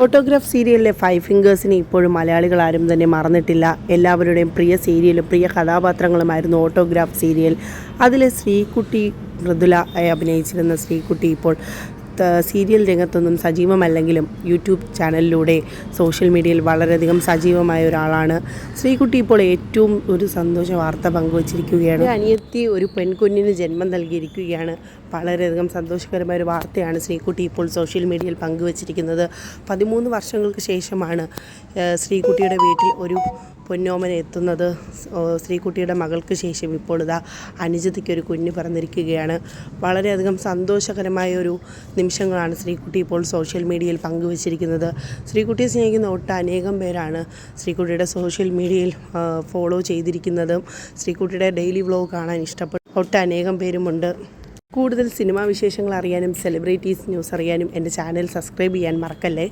Photograph സീരിയലിലെ five ഫിംഗേഴ്സിനെ ഇപ്പോഴും മലയാളികൾ ആരും തന്നെ മറന്നിട്ടില്ല. എല്ലാവരുടെയും പ്രിയ സീരിയലും പ്രിയ കഥാപാത്രങ്ങളുമായിരുന്നു ഓട്ടോഗ്രാഫ് സീരിയൽ. അതിലെ ശ്രീകുട്ടി മൃദുല അഭിനയിച്ചിരുന്ന ശ്രീകുട്ടി ഇപ്പോൾ സീരിയൽ രംഗത്തൊന്നും സജീവമല്ലെങ്കിലും യൂട്യൂബ് ചാനലിലൂടെ സോഷ്യൽ മീഡിയയിൽ വളരെയധികം സജീവമായ ഒരാളാണ്. ശ്രീകുട്ടി ഇപ്പോൾ ഏറ്റവും ഒരു സന്തോഷ വാർത്ത പങ്കുവച്ചിരിക്കുകയാണ്. അനിയത്തി ഒരു പെൺകുഞ്ഞിന് ജന്മം നൽകിയിരിക്കുകയാണ്. വളരെയധികം സന്തോഷകരമായ ഒരു വാർത്തയാണ് ശ്രീകുട്ടി ഇപ്പോൾ സോഷ്യൽ മീഡിയയിൽ പങ്കുവച്ചിരിക്കുന്നത്. 13 വർഷങ്ങൾക്ക് ശേഷമാണ് ശ്രീകുട്ടിയുടെ വീട്ടിൽ ഒരു പൊന്നോമന എത്തുന്നത്. ശ്രീകുട്ടിയുടെ മകൾക്ക് ശേഷം ഇപ്പോൾ ഇതാ അനുജത്തിക്കൊരു കുഞ്ഞ് പിറന്നിരിക്കുകയാണ്. വളരെയധികം സന്തോഷകരമായ ഒരു നിമിഷങ്ങളാണ് ശ്രീകുട്ടി ഇപ്പോൾ സോഷ്യൽ മീഡിയയിൽ പങ്കുവച്ചിരിക്കുന്നത്. ശ്രീകുട്ടിയെ സ്നേഹിക്കുന്ന ഒട്ടനേകം പേരാണ് ശ്രീകുട്ടിയുടെ സോഷ്യൽ മീഡിയയിൽ ഫോളോ ചെയ്തിരിക്കുന്നതും ശ്രീകുട്ടിയുടെ ഡെയിലി വ്ലോഗ് കാണാൻ ഇഷ്ടപ്പെട്ട ഒട്ടനേകം പേരുമുണ്ട്. കൂടുതൽ സിനിമാ വിശേഷങ്ങൾ അറിയാനും സെലിബ്രിറ്റീസ് ന്യൂസ് അറിയാനും എൻ്റെ ചാനൽ സബ്സ്ക്രൈബ് ചെയ്യാൻ മറക്കല്ലേ.